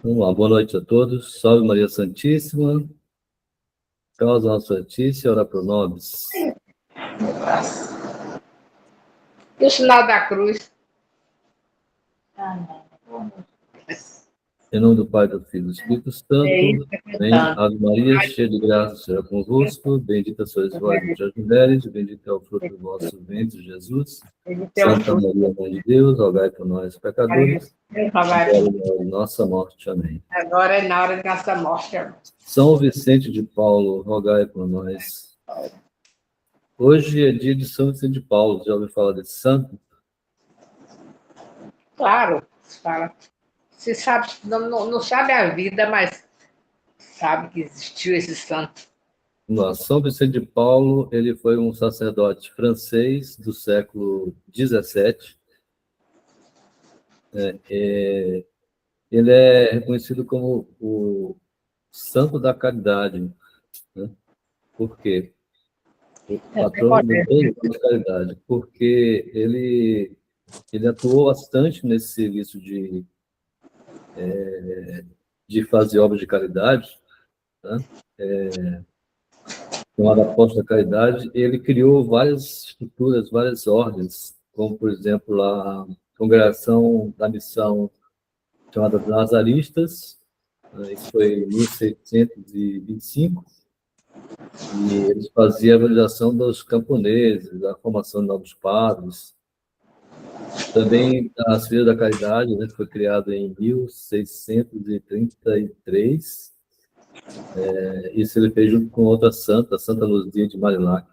Vamos lá, boa noite a todos. Salve Maria Santíssima, causa nossa notícia, ora pro nobis. E o sinal da cruz? Em nome do Pai, do Filho e do Espírito Santo. Amém. Ave Maria, cheia de graça, seja convosco. Bendita sois vós entre as mulheres, bendito é o fruto do vosso ventre, Jesus. Santa Maria, Mãe de Deus, rogai por nós, pecadores, agora e na hora de nossa morte. Amém. Agora é na hora de nossa morte. São Vicente de Paulo, rogai por nós. Hoje é dia de São Vicente de Paulo. Já ouviu falar desse santo? Claro, fala. Se sabe, não sabe a vida, mas sabe que existiu esse santo. São Vicente de Paulo, ele foi um sacerdote francês do século XVII. Ele é reconhecido como o santo da caridade, né? Por quê? O patrono do bem da caridade, porque ele atuou bastante nesse serviço de fazer obras de caridade, né? Chamada Apóstolo da Caridade. Ele criou várias estruturas, várias ordens, como, por exemplo, a Congregação da Missão chamada Nazaristas. Isso foi em 1625, e eles faziam a evangelização dos camponeses, a formação de novos padres. Também as Filhas da Caridade, né, que foi criada em 1633. Isso ele fez junto com outra santa, Santa Luzia de Marilac.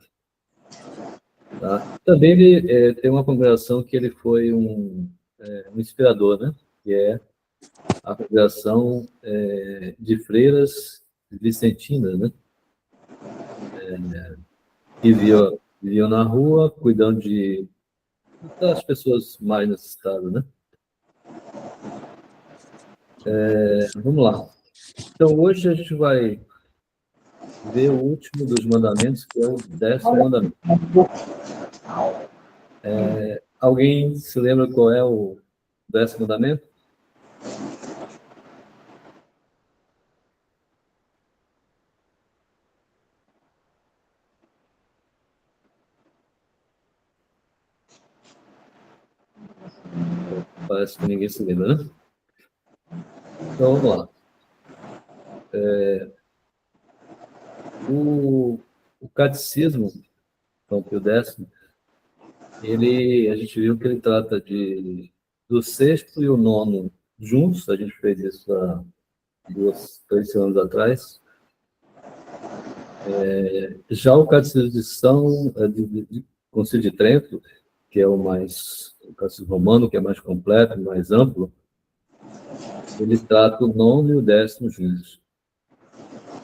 Tá? Também ele tem uma congregação que ele foi um inspirador, né? Que é a congregação de freiras vicentinas, né? Que viviam na rua, cuidando das pessoas mais necessitadas, né? Vamos lá. Então, hoje a gente vai ver o último dos mandamentos, que é o 10º mandamento. Alguém se lembra qual é o 10º mandamento? Parece que ninguém se lembra, né? Então, vamos lá. O catecismo, São Pio X, a gente viu que ele trata do sexto e o nono juntos. A gente fez isso há 3 anos atrás. Já o catecismo de Concílio de Trento, que é o catecismo romano, que é mais completo, mais amplo, ele trata o nono e o 10º juntos.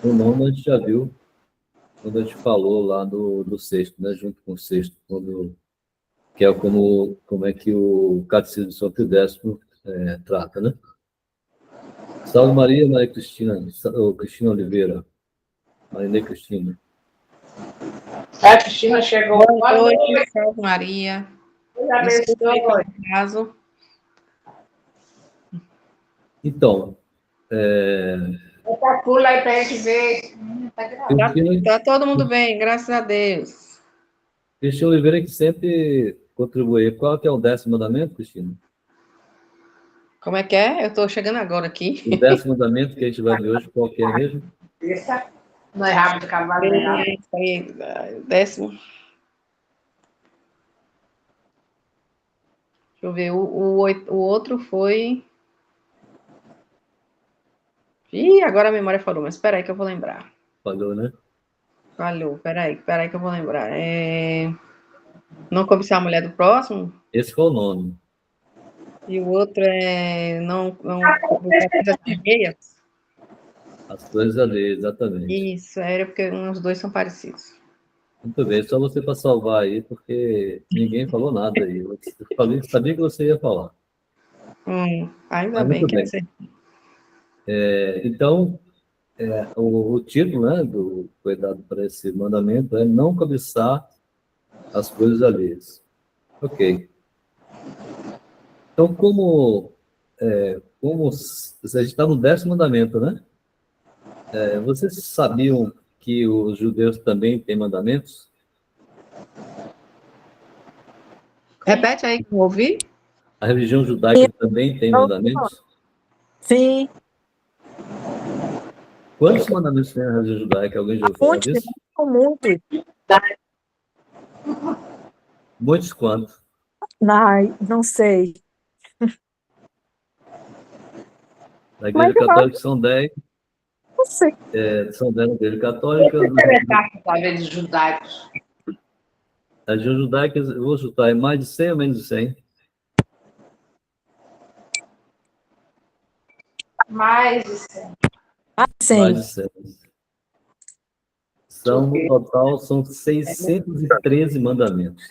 O nono a gente já viu quando a gente falou lá do sexto, né, junto com o sexto, que é como é que o catecismo de São Pio X trata, né? Salve Maria, Maria Cristina, Cristina Oliveira, Maria Cristina. A Cristina chegou. Boa noite, salve Maria. Desculpe pelo caso. Então, Pula aí pra gente ver. Tá todo mundo bem, graças a Deus. Cristina Oliveira, que sempre contribui. Qual que é o 10º mandamento, Cristina? Como é que é? Eu estou chegando agora aqui. O 10º mandamento que a gente vai ver hoje, qual que é mesmo? Essa não é rabo de cavalo, não. Décimo. Deixa eu ver, o outro foi... Ih, agora a memória falou, mas espera aí que eu vou lembrar. Falou, né? Falhou, peraí que eu vou lembrar. Não cobiçar a mulher do próximo. Esse foi o nono. E o outro é não cobiçar coisas alheias. As coisas ali, exatamente. Isso, era porque os dois são parecidos. Muito bem, só você para salvar aí, porque ninguém falou nada aí. Eu sabia que você ia falar. Ainda Mas bem muito que bem. você... Então, o título, né, foi dado para esse mandamento é não cobiçar as coisas alheias. Ok. Então, como como a gente está no 10º mandamento, né? Vocês sabiam que os judeus também têm mandamentos? Repete aí que eu ouvi. A religião judaica também tem mandamentos? Sim, Quantos mandamentos tem a religião judaica? Alguém já ouviu falar muitos, disso? são muitos. Muitos quantos? Ai, não sei. Na Mas Igreja Católica são 10, não sei. são 10 na Igreja Católica. Interessar talvez os judaicos. A religião judaica, eu vou chutar, é mais de 100 ou menos de 100? Mais de 100. Ah, sim. Mais de 100. No total, são 613 mandamentos.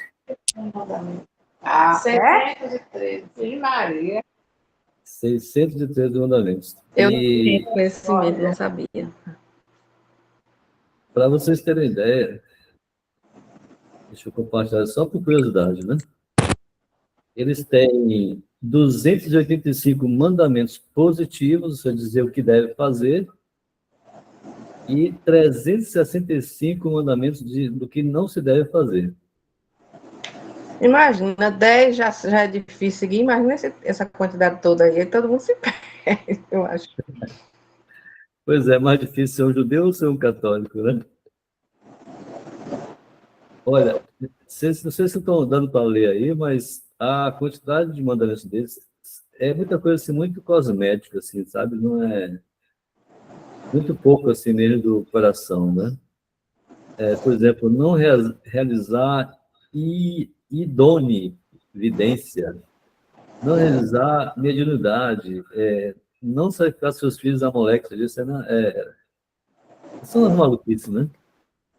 Ah, 713. Sim, Maria. 613 mandamentos. Eu não E, tinha conhecimento, não sabia. para vocês terem ideia, deixa eu compartilhar só por curiosidade, né? Eles têm 285 mandamentos positivos, isso quer dizer o que deve fazer, e 365 mandamentos do que não se deve fazer. Imagina, 10 já é difícil seguir, imagina essa quantidade toda aí, todo mundo se perde, eu acho. Pois é mais difícil ser um judeu ou ser um católico, né? Olha, não sei se vocês estão dando para ler aí, mas a quantidade de mandamentos deles é muita coisa assim, muito cosmética, assim, sabe? Não é muito pouco assim mesmo do coração, né? Por exemplo, não realizar idonividência, não realizar mediunidade, não sacrificar seus filhos a Moleque, isso são as maluquices, né?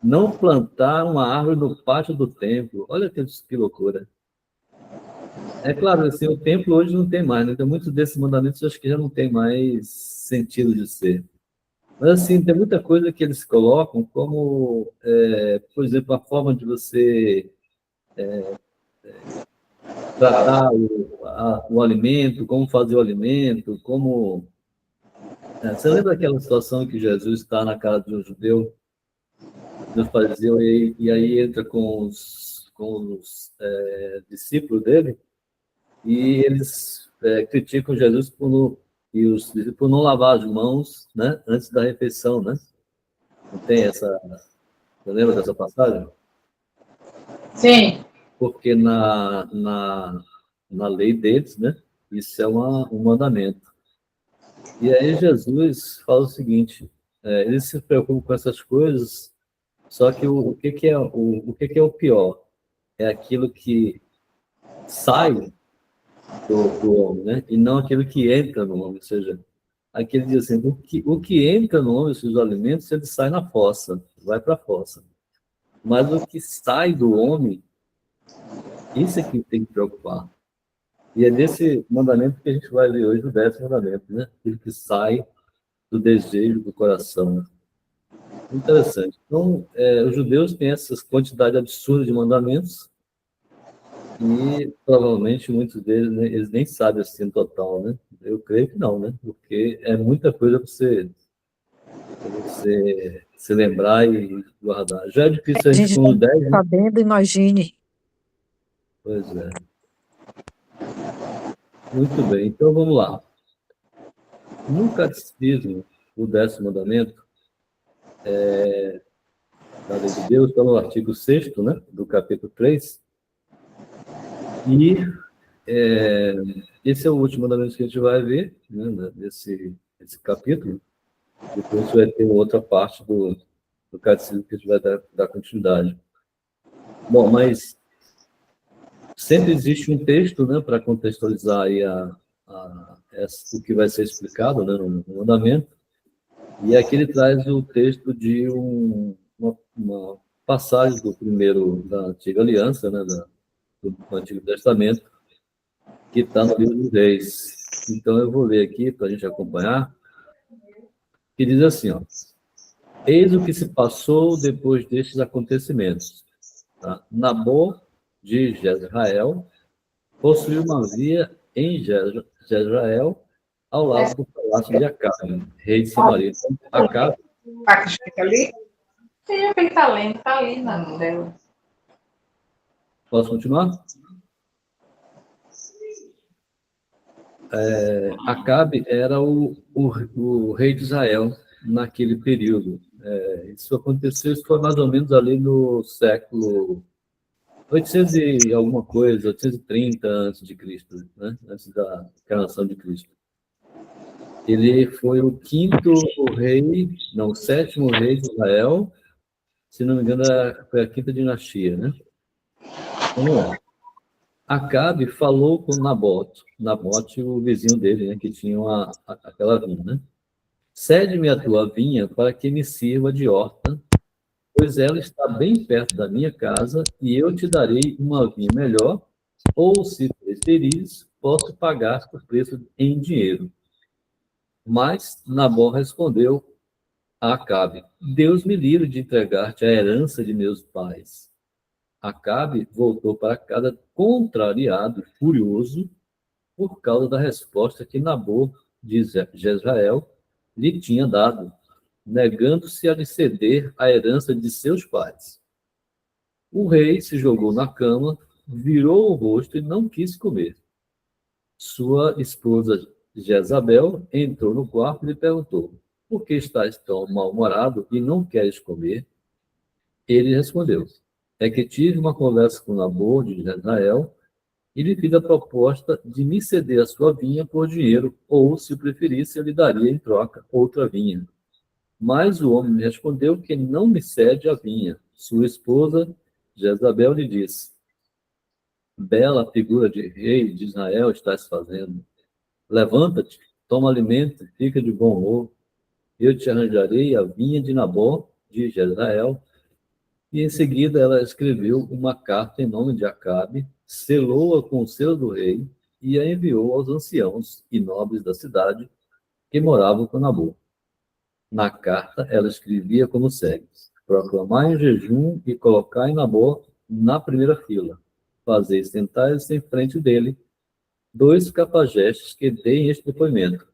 Não plantar uma árvore no pátio do templo. Olha que loucura. É claro, assim, o templo hoje não tem mais, né? Então, muitos desses mandamentos eu acho que já não tem mais sentido de ser. Mas, assim, tem muita coisa que eles colocam como, por exemplo, a forma de você tratar o alimento, como fazer o alimento, como... Você lembra daquela situação que Jesus está na casa de um judeu, dos fariseus, e aí entra com os discípulos dele, e eles criticam Jesus e os discípulos por não lavar as mãos, né, antes da refeição, né? Não tem essa... Você lembra dessa passagem? Sim. Porque na lei deles, né, isso é um mandamento. E aí Jesus fala o seguinte, eles se preocupam com essas coisas, só que o que é o pior? É aquilo que sai do homem, né? E não aquilo que entra no homem, ou seja, aquele diz assim, o que entra no homem, os seus alimentos, ele sai na fossa, vai para a fossa. Mas o que sai do homem, isso é que tem que preocupar. E é desse mandamento que a gente vai ler hoje, o 10º mandamento, né? Aquilo que sai do desejo do coração. Interessante. Então, os judeus têm essas quantidades absurdas de mandamentos e provavelmente muitos deles, né, eles nem sabem assim no total, né? Eu creio que não, né? Porque é muita coisa para você se lembrar e guardar. Já é difícil a A gente gente com os 10, né? sabendo, imagine. Pois é. Muito bem, então vamos lá. No Catecismo, o 10º mandamento, da Lei de Deus, está no artigo 6º, né, do capítulo 3, e esse é o último mandamento que a gente vai ver, né, nesse capítulo. Depois a gente vai ter outra parte do catecismo que a gente vai dar continuidade. Bom, mas sempre existe um texto, né, para contextualizar aí o que vai ser explicado, né, no mandamento, e aqui ele traz o texto de uma passagem da Antiga Aliança, né, do Antigo Testamento, que está no livro dos Reis. Então, eu vou ler aqui para a gente acompanhar, que diz assim, ó, eis o que se passou depois destes acontecimentos. Tá? Nabó de Jezreel possuiu uma via em Jezreel, ao lado do palácio de Acabe, rei de Samaria. Então, Acabe, A que fica ali? Sim, ele tá ali na dela. posso continuar? Acabe era o rei de Israel naquele período. Isso foi mais ou menos ali no século 800 e alguma coisa, 830 antes de Cristo, né? Antes da encarnação de Cristo. Ele foi o quinto rei, não, o sétimo rei de Israel, se não me engano, foi a quinta dinastia, né? Vamos lá. Acabe falou com Nabote, o vizinho dele, né, que tinha aquela vinha, né? Cede-me a tua vinha para que me sirva de horta, pois ela está bem perto da minha casa, e eu te darei uma vinha melhor, ou, se preferires, posso pagar o preço em dinheiro. Mas Nabó respondeu a Acabe: Deus me livre de entregar-te a herança de meus pais. Acabe voltou para casa contrariado, furioso, por causa da resposta que Nabô de Jezrael lhe tinha dado, negando-se a lhe ceder a herança de seus pais. O rei se jogou na cama, virou o rosto e não quis comer. Sua esposa Jezabel entrou no quarto e lhe perguntou: Por que estás tão mal-humorado e não queres comer? Ele respondeu: É que tive uma conversa com Nabô de Jezrael e lhe fiz a proposta de me ceder a sua vinha por dinheiro, ou, se o preferisse, eu lhe daria em troca outra vinha. Mas o homem me respondeu que não me cede a vinha. Sua esposa Jezabel lhe disse: Bela figura de rei de Israel estás fazendo. Levanta-te, toma alimento, fica de bom humor. Eu te arranjarei a vinha de Nabó, de Jezrael. E em seguida ela escreveu uma carta em nome de Acabe, selou-a com o selo do rei e a enviou aos anciãos e nobres da cidade que moravam com Nabô. Na carta ela escrevia como segue: Proclamai um jejum e colocai Nabó na primeira fila. Fazei sentar-se em frente dele dois capajestes que deem este depoimento.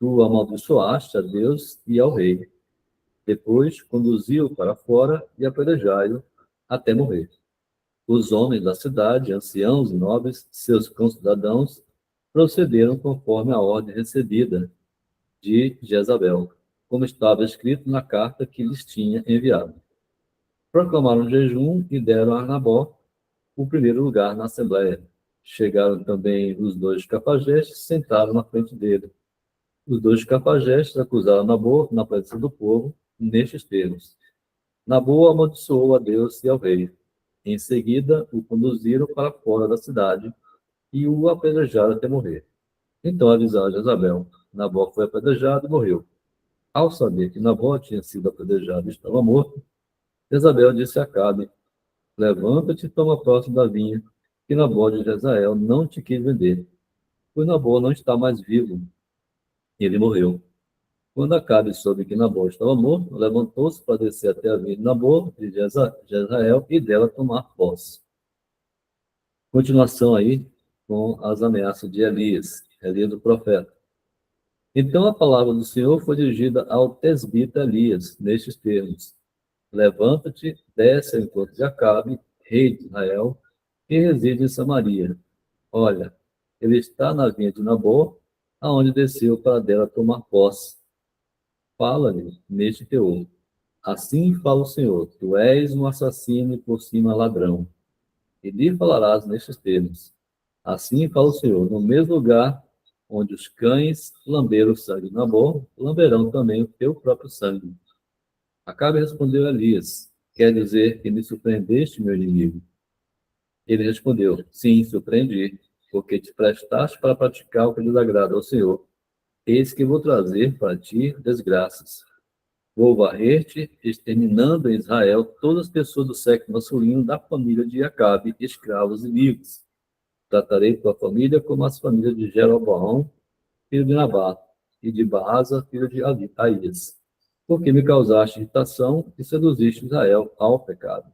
Tu amaldiçoaste a Deus e ao rei. Depois conduziu-o para fora e apedrejai-o até morrer. Os homens da cidade, anciãos e nobres, seus concidadãos, procederam conforme a ordem recebida de Jezabel, como estava escrito na carta que lhes tinha enviado. Proclamaram jejum e deram a Nabó o primeiro lugar na assembleia. Chegaram também os dois capajestes, sentaram na frente dele. Os dois capajestes acusaram Nabô na presença do povo, nestes termos: Nabô amaldiçoou a Deus e ao rei. Em seguida, o conduziram para fora da cidade e o apedrejaram até morrer. Então avisaram Jezabel: Nabó foi apedrejado e morreu. Ao saber que Nabó tinha sido apedrejado e estava morto, Jezabel disse a Acabe: Levanta-te e toma posse da vinha, que Nabó de Jezreel não te quis vender, pois Nabó não está mais vivo. E ele morreu. Quando Acabe soube que Nabó estava morto, levantou-se para descer até a vinha de Nabó de Jezreel e dela tomar posse. Continuação aí com as ameaças de Elias do profeta. Então a palavra do Senhor foi dirigida ao tesbita Elias, nestes termos: Levanta-te, desce ao encontro de Acabe, rei de Israel, que reside em Samaria. Olha, ele está na vinha de Nabó, aonde desceu para dela tomar posse. Fala-lhe neste teor: Assim fala o Senhor, tu és um assassino e por cima ladrão. E lhe falarás nestes termos: Assim fala o Senhor, no mesmo lugar onde os cães lamberam o sangue de Nabó, lamberão também o teu próprio sangue. Acabe respondeu a Elias: Quer dizer que me surpreendeste, meu inimigo? Ele respondeu: Sim, surpreendi, porque te prestaste para praticar o que desagrada ao Senhor. Eis que vou trazer para ti desgraças. Vou varrer-te, exterminando em Israel todas as pessoas do sexo masculino da família de Acabe, escravos e livres. Tratarei tua família como as famílias de Jeroboão, filho de Nabat, e de Baasa, filho de Aías, porque me causaste irritação e seduziste Israel ao pecado.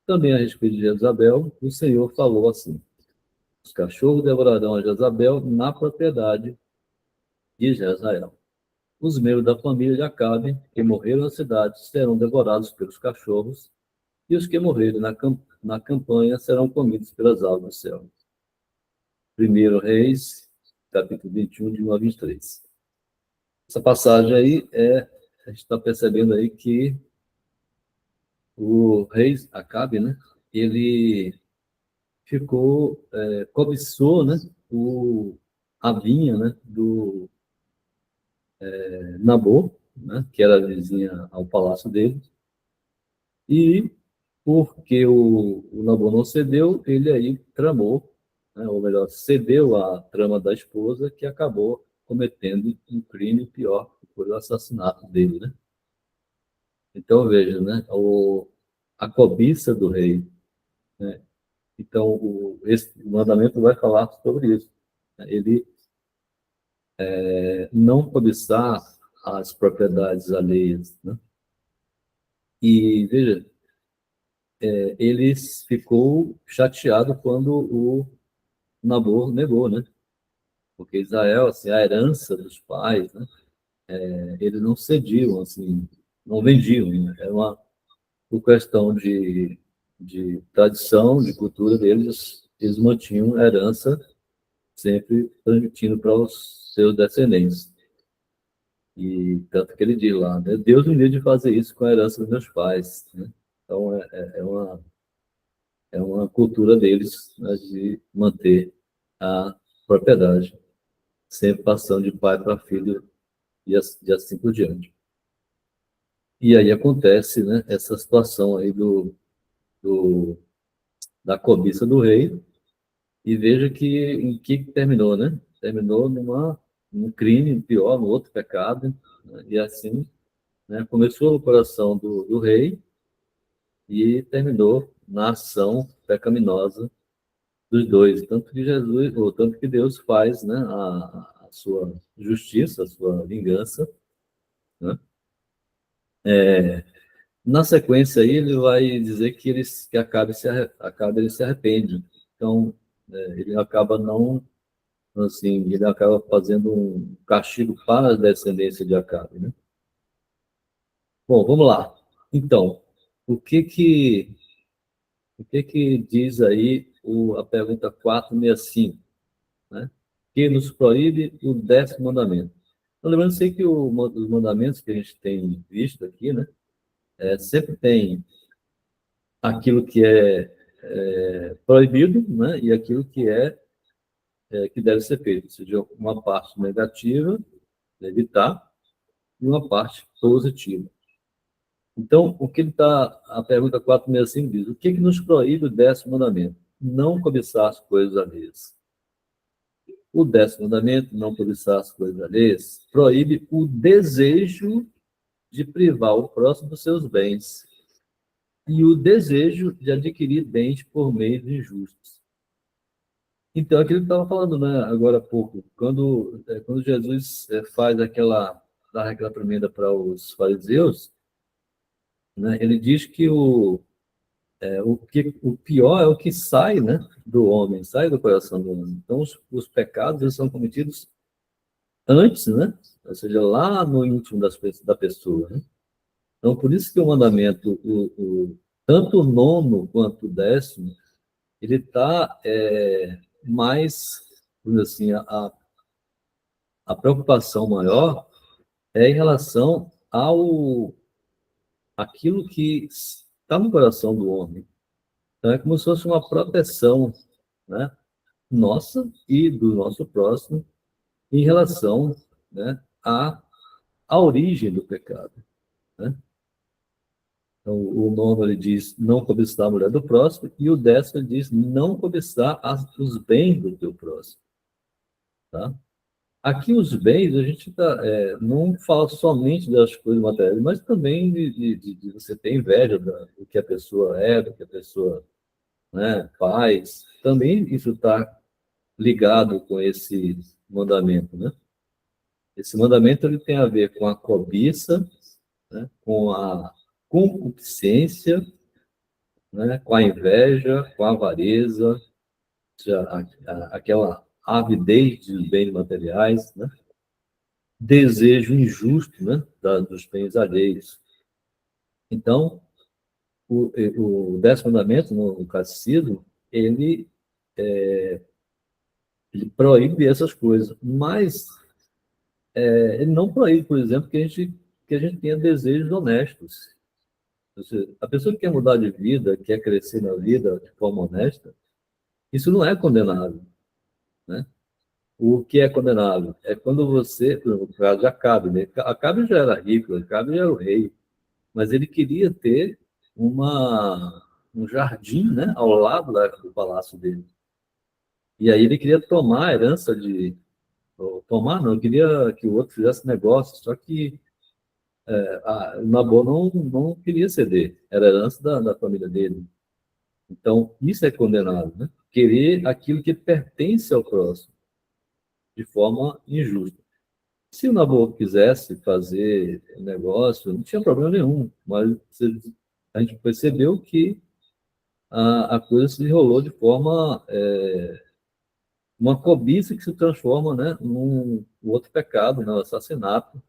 Também a respeito de Jezabel, o Senhor falou assim: Os cachorros devorarão a Jezabel na propriedade, diz Israel. Os membros da família de Acabe, que morreram na cidade, serão devorados pelos cachorros, e os que morreram na campanha serão comidos pelas aves do céu. 1 Reis, capítulo 21, de 1 a 23. Essa passagem aí, a gente está percebendo aí que o rei Acabe, né, ele cobiçou, né, a vinha, né, do Nabô, né, que era vizinha ao palácio dele, e porque o Nabô não cedeu, ele aí tramou, né, ou melhor, cedeu à trama da esposa, que acabou cometendo um crime pior, que foi o assassinato dele, né? Então, veja, né, a cobiça do rei, né? Então, esse mandamento vai falar sobre isso. Ele não cobiçar as propriedades alheias, né? E, veja, ele ficou chateado quando o Nabor negou, né? Porque Israel, assim, a herança dos pais, né? Eles não cediam, assim, não vendiam, né? Era uma por questão de tradição, de cultura deles, eles mantinham a herança sempre transmitindo para os seus descendentes. E tanto que ele diz lá, né? Deus me livre de fazer isso com a herança dos meus pais, né? Então, é uma cultura deles, né, de manter a propriedade, sempre passando de pai para filho e assim por diante. E aí acontece, né, essa situação aí da cobiça do rei, e veja que em que terminou, né? Terminou num crime pior, no outro pecado, né? E assim, né, começou no coração do rei e terminou na ação pecaminosa dos dois, tanto que Jesus, ou tanto que Deus faz, né, a sua justiça, a sua vingança, né? Na sequência aí ele vai dizer que Acabe ele se arrepende. Então, ele acaba não, assim, ele acaba fazendo um castigo para a descendência de Acabe, né? Bom, vamos lá. Então, o que que diz aí a pergunta 465, né? Que nos proíbe o 10º mandamento. Então, lembrando sempre que os mandamentos que a gente tem visto aqui, né, sempre tem aquilo que é proibido, né, e aquilo que deve ser feito, ou seja, uma parte negativa, evitar, e uma parte positiva. Então, a pergunta 465 diz, o que nos proíbe o 10º mandamento? Não cobiçar as coisas alheias. O 10º mandamento, não cobiçar as coisas alheias, proíbe o desejo de privar o próximo dos seus bens e o desejo de adquirir bens por meios injustos. Então, aquilo que eu estava falando, né, agora há pouco, quando Jesus dá aquela reprimenda para os fariseus, né, ele diz que o pior é o que sai, né, do homem, sai do coração do homem. Então, os pecados eles são cometidos antes, né, ou seja, lá no íntimo da pessoa, né? Então, por isso que o mandamento, tanto o 9º quanto o 10º, ele está mais, vamos dizer assim, a preocupação maior é em relação aquilo que está no coração do homem. Então, é como se fosse uma proteção, né, nossa e do nosso próximo em relação, né, à origem do pecado, né? Então, o 9º ele diz não cobiçar a mulher do próximo, e o 10º ele diz não cobiçar os bens do teu próximo. Tá? Aqui os bens, a gente não fala somente das coisas materiais, mas também de você ter inveja do que a pessoa é, do que a pessoa, né, faz. Também isso está ligado com esse mandamento, né? Esse mandamento ele tem a ver com a cobiça, né, com a concupiscência, né, com a inveja, com a avareza, aquela avidez de bens materiais, né? desejo injusto, né, dos bens alheios. Então, o 10º mandamento, no catecismo, ele proíbe essas coisas, mas ele não proíbe, por exemplo, que a gente tenha desejos honestos. Ou seja, a pessoa que quer mudar de vida, quer crescer na vida de forma honesta, isso não é condenável, né? O que é condenável é quando você, por exemplo, o caso de Acabe, né? Acabe já era rico, Acabe já era o rei, mas ele queria ter um jardim, né, ao lado do palácio dele. E aí ele queria tomar a herança ou tomar não, ele queria que o outro fizesse negócio, só que o Nabor não queria ceder, era a herança da família dele. Então, isso é condenável, né? Querer aquilo que pertence ao próximo, de forma injusta. Se o Nabor quisesse fazer negócio, não tinha problema nenhum, mas a gente percebeu que a coisa se enrolou de forma, uma cobiça que se transforma, né, num outro pecado, né, o assassinato,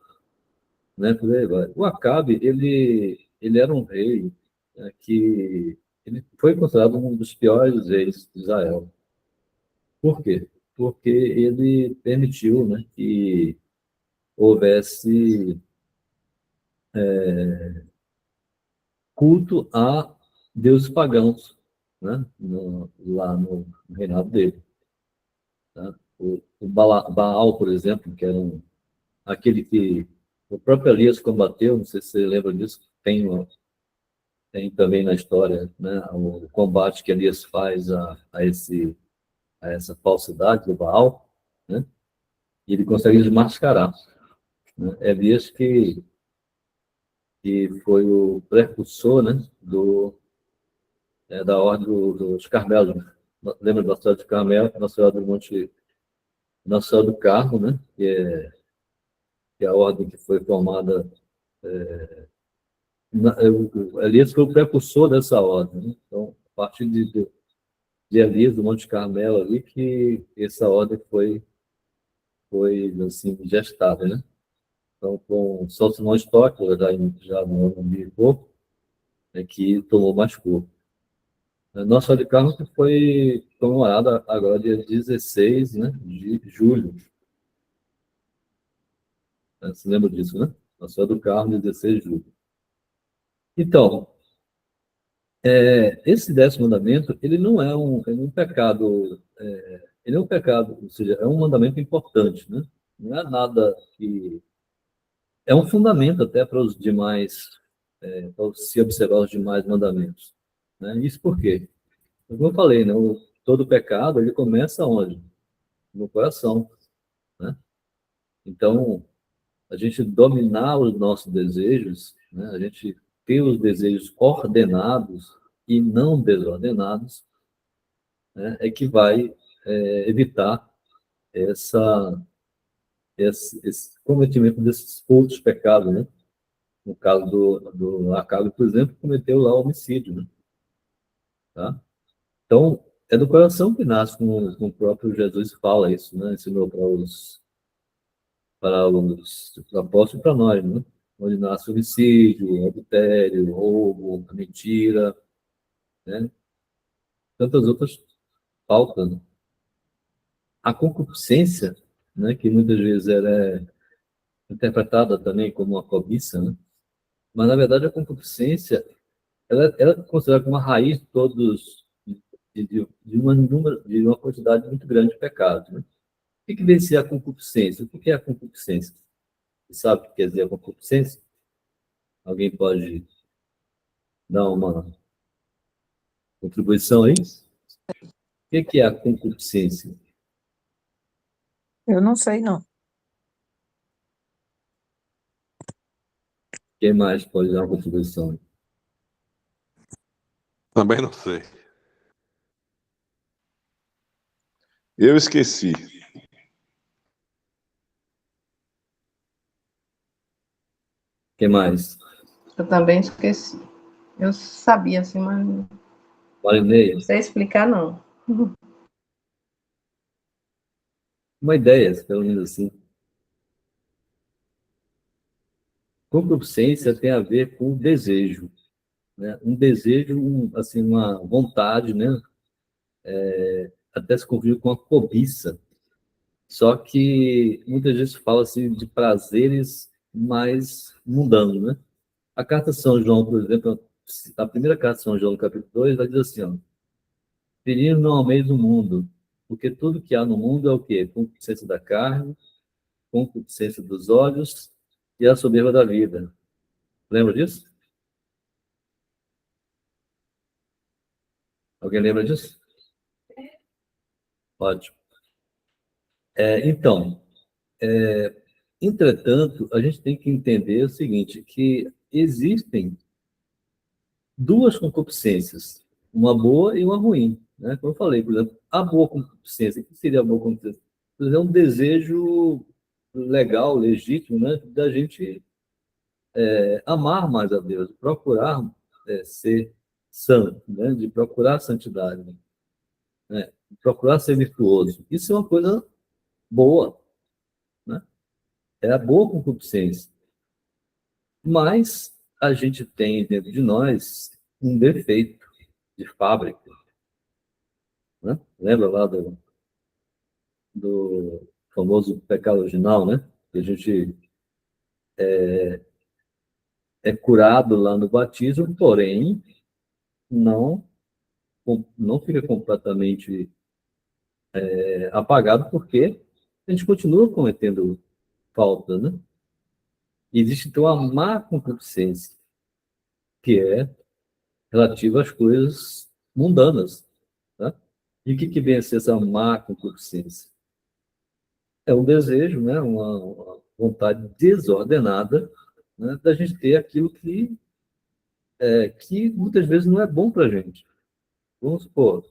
né, por aí vai. O Acabe, ele era um rei, né, que ele foi considerado um dos piores reis de Israel. Por quê? Porque ele permitiu, né, que houvesse culto a deuses pagãos, né, lá no reinado dele. Tá? O Baal, por exemplo, que era aquele que o próprio Elias combateu, não sei se você lembra disso, tem também na história, né, o combate que Elias faz a essa falsidade do Baal, né, e ele consegue desmascarar. Né? Elias que foi o precursor, né, da ordem dos Carmelos. Lembra da Nossa Senhora de Carmelo, Nossa Senhora do Monte, Nossa Senhora do Carmo, né, que é a ordem que foi formada. Elias foi o precursor dessa ordem. Né? Então, a partir de Elias, do Monte Carmelo, ali, que essa ordem foi assim, gestada. Né? Então, com São Simão de Tóquio, já no ano 1000 e pouco, que tomou mais corpo. Nossa Senhora de Carmo que foi comemorada agora, dia 16, né, de julho. Você lembra disso, né? Nossa Senhora do Carmo, 16 de julho. Então, esse 10º mandamento, ele é um pecado, ele é um pecado, ou seja, é um mandamento importante, né? Não é nada que... É um fundamento até para os demais, para se observar os demais mandamentos. Né? Isso por quê? Como eu falei, né? Todo pecado, ele começa onde? No coração, né? Então, a gente dominar os nossos desejos, né? A gente ter os desejos ordenados e não desordenados, né? É que vai evitar essa, esse cometimento desses outros pecados, né? No caso do Acabe, por exemplo, cometeu lá o homicídio, né? Tá? Então, é do coração que nasce, como o próprio Jesus fala isso, né? Ensinou para os apóstolos e para nós, né? Onde nasce o homicídio, o adultério, o roubo, a mentira, né? Tantas outras faltas, né? A concupiscência, né? Que muitas vezes ela é interpretada também como uma cobiça, né? Mas, na verdade, a concupiscência ela é considerada como uma raiz de todos, de uma quantidade muito grande de pecados, né? O que vem ser a concupiscência? O que é a concupiscência? Você sabe o que quer dizer a concupiscência? Alguém pode dar uma contribuição aí? O que é a concupiscência? Eu não sei, não. Quem mais pode dar uma contribuição? Também não sei. Eu esqueci. Quem mais? Eu também esqueci. Eu sabia, assim, mas Marinei? não sei explicar, não. Uma ideia, pelo menos assim. Concupiscência tem a ver com desejo, né? Um desejo, assim, uma vontade, né? Até se confunde com a cobiça. Só que muitas vezes fala-se de prazeres mais mundanos, né? A carta de São João, por exemplo, a primeira carta de São João, no capítulo 2, vai dizer assim, ó, Filhinhos, não ameis o mundo, porque tudo que há no mundo é o quê? Concupiscência da carne, concupiscência dos olhos e a soberba da vida. Lembra disso? Alguém lembra disso? Ótimo. Então, entretanto, a gente tem que entender o seguinte, que existem duas concupiscências, uma boa e uma ruim, né? Como eu falei, por exemplo, a boa concupiscência, o que seria a boa concupiscência? Por exemplo, é um desejo legal, legítimo, né? Da gente amar mais a Deus, procurar ser santo, né? De procurar a santidade, né? Procurar ser virtuoso. Isso é uma coisa boa, né? É a boa concupiscência. Mas a gente tem dentro de nós um defeito de fábrica, né? Lembra lá do famoso pecado original, né? Que a gente é curado lá no batismo, porém não não fica completamente apagado porque a gente continua cometendo falta, né? E existe então a má concupiscência, que é relativa às coisas mundanas, tá? E o que vem a ser essa má concupiscência? É um desejo, né? Uma vontade desordenada, né? Da gente ter aquilo que muitas vezes não é bom para a gente. Vamos supor,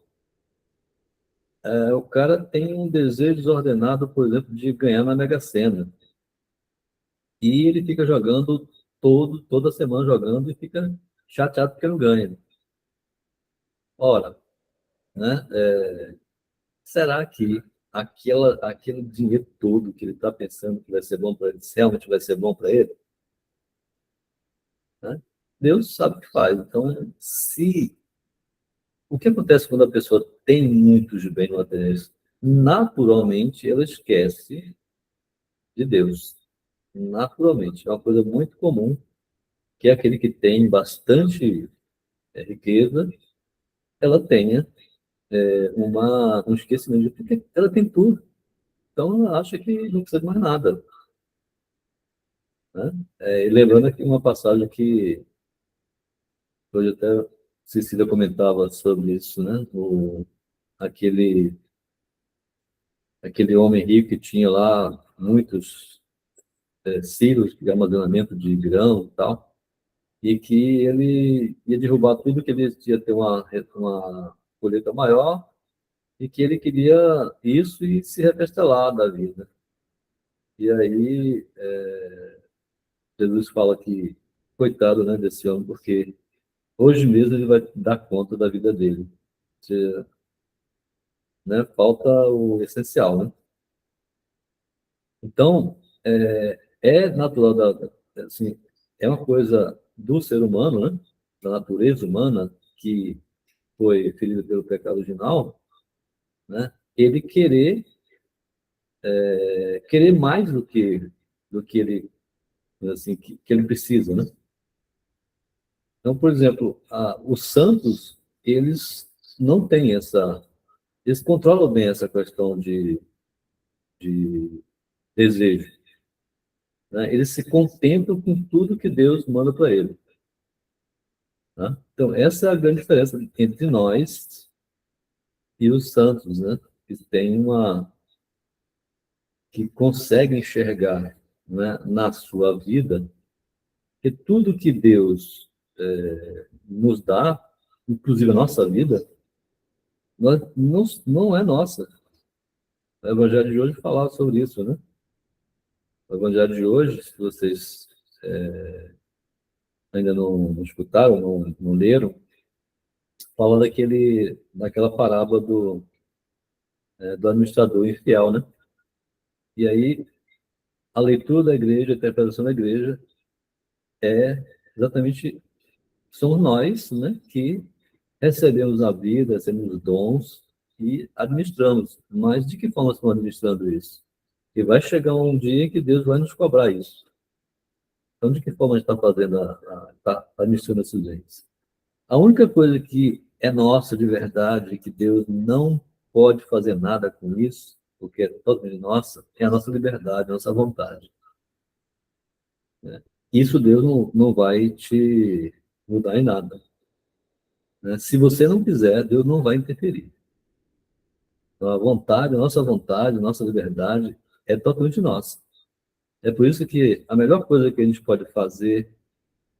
o cara tem um desejo desordenado, por exemplo, de ganhar na Mega Sena. E ele fica jogando toda semana jogando e fica chateado porque não ganha. Ora, né? Será que aquele dinheiro todo que ele está pensando que vai ser bom para ele, realmente vai ser bom para ele? Né? Deus sabe o que faz. Então, se o que acontece quando a pessoa tem muitos bens materiais? Naturalmente, ela esquece de Deus. Naturalmente. É uma coisa muito comum que aquele que tem bastante riqueza, ela tenha um esquecimento de porque ela tem tudo. Então, ela acha que não precisa de mais nada. Né? E lembrando aqui uma passagem que hoje até Cecília comentava sobre isso, né? Aquele, aquele homem rico que tinha lá muitos silos de armazenamento de grão e tal, e que ele ia derrubar tudo que ele ia ter uma colheita maior e que ele queria isso e se refestelar da vida. E aí Jesus fala que coitado, né, desse homem, porque hoje mesmo ele vai dar conta da vida dele. Você, né, falta o essencial, né? Então, é natural, assim, é uma coisa do ser humano, né? Da natureza humana, que foi ferida pelo pecado original, né? Ele querer mais do que ele, assim, que ele precisa, né? Então, por exemplo, os santos, eles não têm eles controlam bem essa questão de desejo, né? Eles se contentam com tudo que Deus manda para eles. Né? Então, essa é a grande diferença entre nós e os santos, né? Que conseguem enxergar, né, na sua vida que tudo que Deus nos dá, inclusive a nossa vida, não é nossa. O Evangelho de hoje fala sobre isso, né? O Evangelho de hoje, se vocês ainda não escutaram, não leram, fala daquela parábola do administrador infiel, né? E aí, a leitura da igreja, a interpretação da igreja, é exatamente, somos nós, né, que recebemos a vida, recebemos os dons e administramos. Mas de que forma estamos administrando isso? E vai chegar um dia que Deus vai nos cobrar isso. Então, de que forma a gente está fazendo, tá administrando esses bens? A única coisa que é nossa de verdade, que Deus não pode fazer nada com isso, porque é totalmente nossa, é a nossa liberdade, a nossa vontade. Né? Isso Deus não vai te mudar em nada. Né? Se você não quiser, Deus não vai interferir. Então, a nossa liberdade é totalmente nossa. É por isso que a melhor coisa que a gente pode fazer,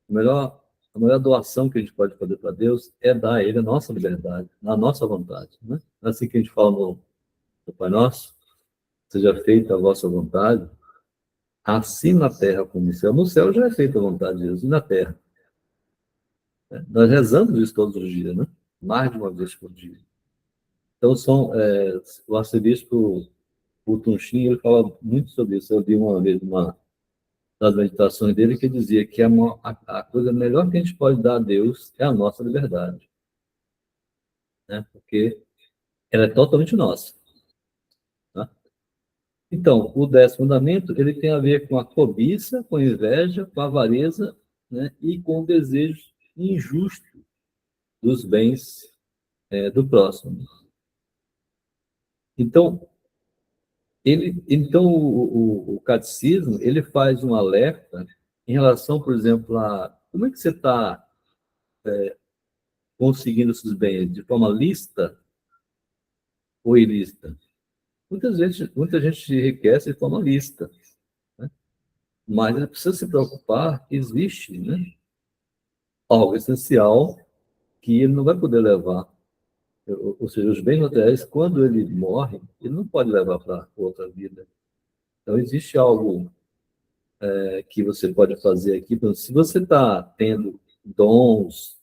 a melhor doação que a gente pode fazer para Deus é dar a Ele a nossa liberdade, a nossa vontade. Né? Assim que a gente fala no Pai Nosso, seja feita a vossa vontade, assim na terra como no céu. No céu já é feita a vontade de Deus, e na terra. Né? Nós rezamos isso todos os dias, né? Mais de uma vez por dia. Então, o arcebispo Tunchin, ele fala muito sobre isso. Eu li uma vez uma das meditações dele que dizia que a coisa melhor que a gente pode dar a Deus é a nossa liberdade. Né? Porque ela é totalmente nossa. Tá? Então, o 10º mandamento, ele tem a ver com a cobiça, com a inveja, com a avareza, né? E com o desejo injusto dos bens do próximo. Então, o catecismo, ele faz um alerta em relação, por exemplo, a como é que você está conseguindo esses bens, de forma lícita ou ilícita? Muita gente se enriquece de forma lícita, né? Mas ele precisa se preocupar que existe, né, algo essencial que ele não vai poder levar. Ou seja, os bens materiais, quando ele morre, ele não pode levar para outra vida. Então, existe algo que você pode fazer aqui. Então, se você está tendo dons,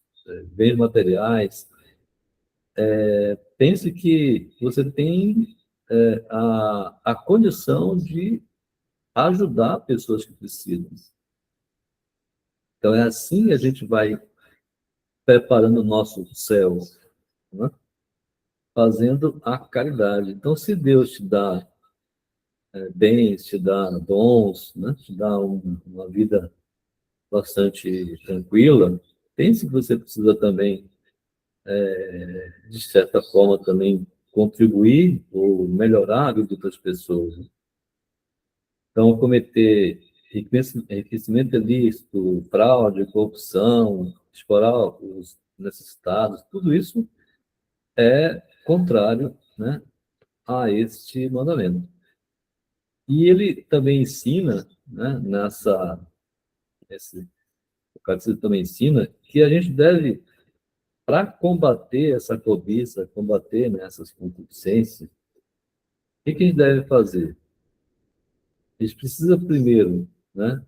bens materiais, pense que você tem a condição de ajudar pessoas que precisam. Então, é assim que a gente vai preparando o nosso céu, né? Fazendo a caridade. Então, se Deus te dá bens, te dá dons, né? Te dá uma vida bastante tranquila, pense que você precisa também, de certa forma, também contribuir ou melhorar a vida de outras pessoas. Né? Então, cometer enriquecimento ilícito, fraude, corrupção, explorar os necessitados, tudo isso é contrário, né, a este mandamento. E ele também ensina, né, o catecismo também ensina que a gente deve, para combater essa cobiça, combater, né, essas concupiscências, o que a gente deve fazer? A gente precisa primeiro, né,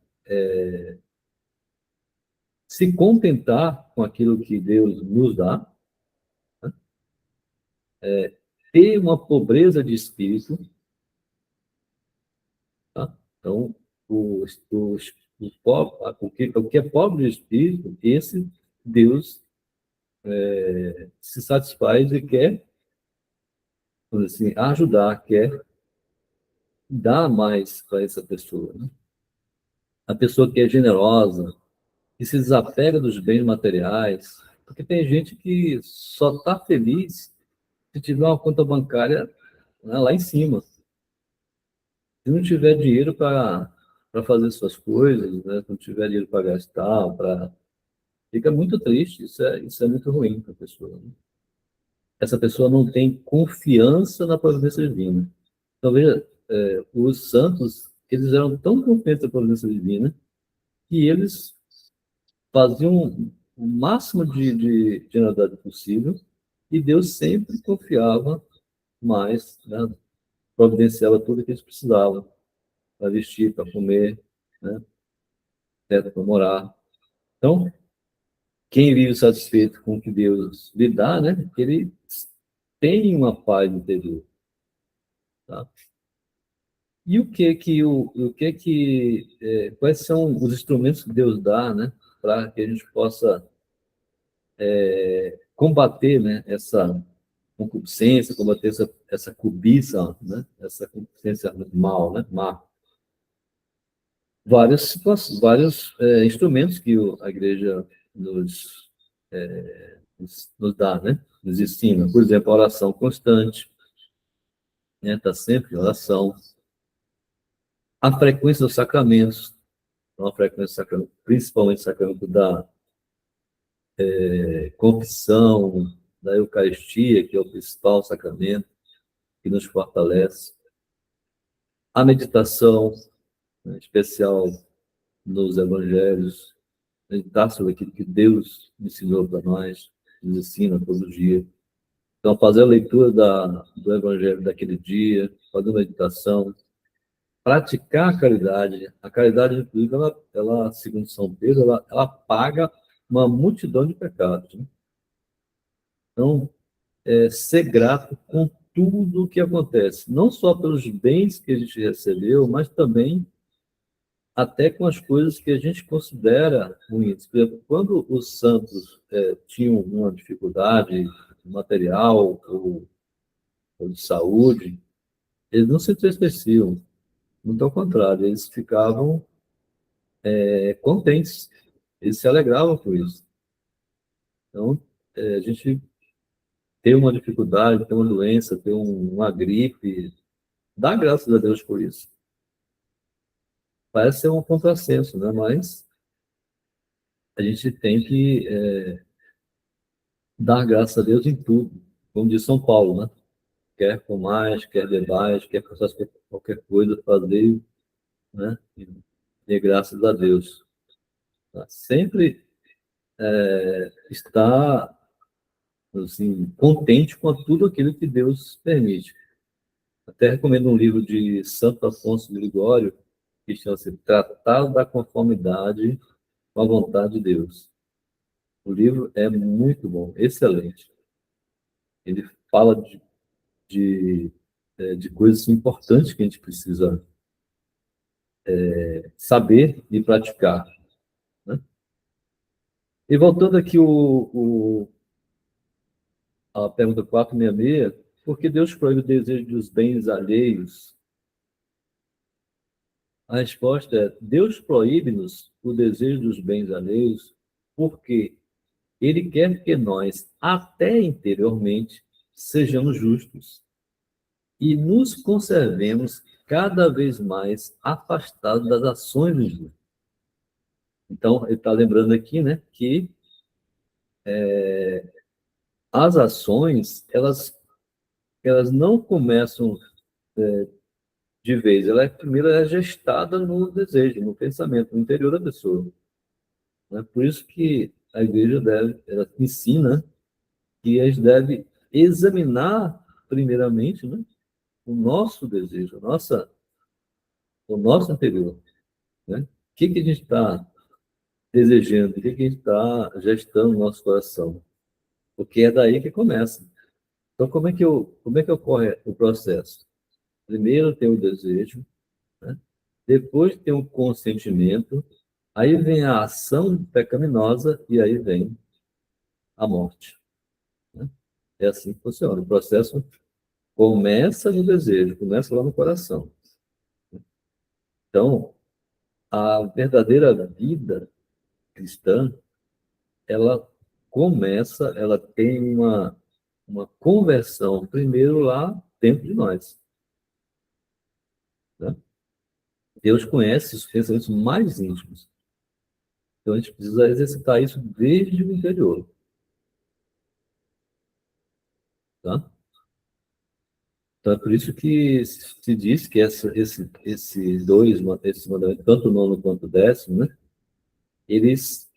se contentar com aquilo que Deus nos dá, né, ter uma pobreza de espírito, tá? Então, o que é pobre de espírito, esse Deus se satisfaz e quer, vamos dizer assim, ajudar, quer dar mais para essa pessoa. Né? A pessoa que é generosa, que se desapega dos bens materiais, porque tem gente que só está feliz se tiver uma conta bancária, né, lá em cima. Se não tiver dinheiro para fazer suas coisas, né, se não tiver dinheiro para gastar, fica muito triste, isso é muito ruim para a pessoa. Né? Essa pessoa não tem confiança na providência divina. Então, veja, os santos, eles eram tão confiantes na providência divina que eles faziam o máximo de generosidade possível e Deus sempre confiava mais, né? Providenciava tudo que eles precisavam para vestir, para comer, né? Teto para morar. Então, quem vive satisfeito com o que Deus lhe dá, né? Ele tem uma paz interior. Tá? E quais são os instrumentos que Deus dá, né, para que a gente possa combater, né, essa concupiscência, combater essa cobiça, né, essa concupiscência mal, né, má. Vários instrumentos que a igreja nos dá, né, nos ensina. Por exemplo, a oração constante, né, tá sempre em oração. A frequência dos sacramentos, então, a frequência do sacramento, principalmente o sacramento da confissão, da Eucaristia, que é o principal sacramento, que nos fortalece. A meditação, né, especial nos evangelhos, meditar sobre aquilo que Deus ensinou para nós, nos ensina todo dia. Então, fazer a leitura do evangelho daquele dia, fazer uma meditação, praticar a caridade, inclusive, ela segundo São Pedro, ela apaga uma multidão de pecados, né? Então, ser grato com tudo o que acontece, não só pelos bens que a gente recebeu, mas também até com as coisas que a gente considera ruins. Por exemplo, quando os santos tinham uma dificuldade material ou de saúde, eles não se entristeciam, muito ao contrário, eles ficavam contentes, eles se alegravam com isso. Então, a gente ter uma dificuldade, ter uma doença, ter uma gripe, dá graças a Deus por isso. Parece ser um contrassenso, né? Mas a gente tem que dar graças a Deus em tudo. Como diz São Paulo, né? Quer comais, quer bebais, quer façais qualquer coisa, fazer, né? E dê graças a Deus. Tá? Sempre estar assim, contente com tudo aquilo que Deus permite. Até recomendo um livro de Santo Afonso de Ligório, que chama-se Tratado da Conformidade com a Vontade de Deus. O livro é muito bom, excelente. Ele fala de coisas importantes que a gente precisa saber e praticar, né? E voltando aqui a pergunta 466, por que Deus proíbe o desejo dos bens alheios? A resposta é: Deus proíbe-nos o desejo dos bens alheios porque Ele quer que nós, até interiormente, sejamos justos e nos conservemos cada vez mais afastados das ações do justo. Então, ele está lembrando aqui, né, que as ações, elas não começam de vez, primeiro é gestada no desejo, no pensamento, no interior da pessoa. É por isso que a igreja ela ensina que a gente deve examinar primeiramente, né, o nosso desejo, o nosso interior, né? O que a gente está desejando, o que a gente está gestando no nosso coração, porque é daí que começa. Então, como é que ocorre o processo? Primeiro tem o desejo, né? Depois tem o consentimento, aí vem a ação pecaminosa e aí vem a morte, né? É assim que funciona. O processo começa no desejo, começa lá no coração. Então, a verdadeira vida cristã, ela ela tem uma conversão primeiro lá dentro de nós, né? Deus conhece os pensamentos mais íntimos. Então, a gente precisa exercitar isso desde o interior, tá? Então, é por isso que se diz que esse mandamento, tanto o nono quanto o décimo, né, eles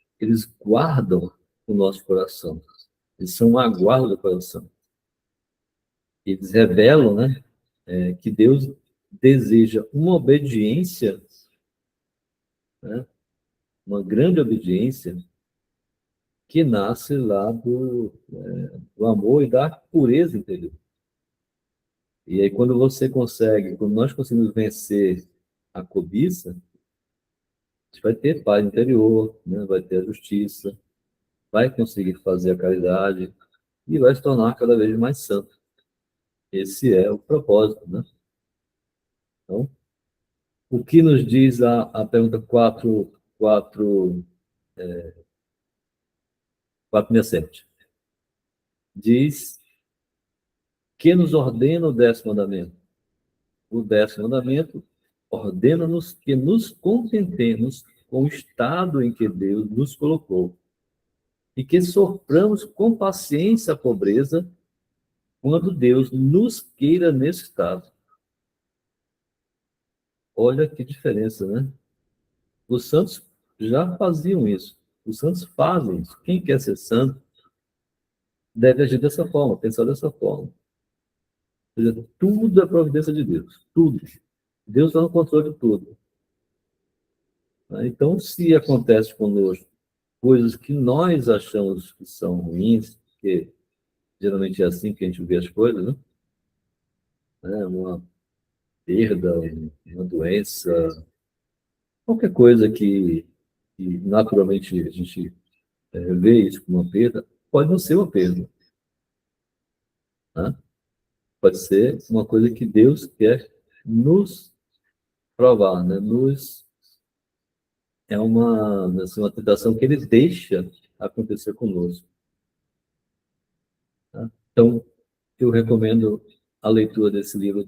guardam o nosso coração. Eles são uma guarda do coração. Eles revelam, né, que Deus deseja uma obediência, né, uma grande obediência, que nasce lá do amor e da pureza interior. E aí, quando nós conseguimos vencer a cobiça, a gente vai ter paz interior, né? Vai ter a justiça, vai conseguir fazer a caridade e vai se tornar cada vez mais santo. Esse é o propósito, né? Então, o que nos diz a pergunta 467? Diz que nos ordena o 10º mandamento. O 10º mandamento ordena-nos que nos contentemos com o estado em que Deus nos colocou e que soframos com paciência a pobreza quando Deus nos queira nesse estado. Olha que diferença, né? Os santos já faziam isso. Os santos fazem isso. Quem quer ser santo deve agir dessa forma, pensar dessa forma. Ou seja, tudo é providência de Deus. Tudo. Deus está no controle de tudo. Então, se acontece conosco coisas que nós achamos que são ruins, porque geralmente é assim que a gente vê as coisas, né? Uma perda, uma doença, qualquer coisa que naturalmente a gente vê isso como uma perda, pode não ser uma perda, né? Pode ser uma coisa que Deus quer nos provar, né? É uma tentação que Ele deixa acontecer conosco. Tá? Então, eu recomendo a leitura desse livro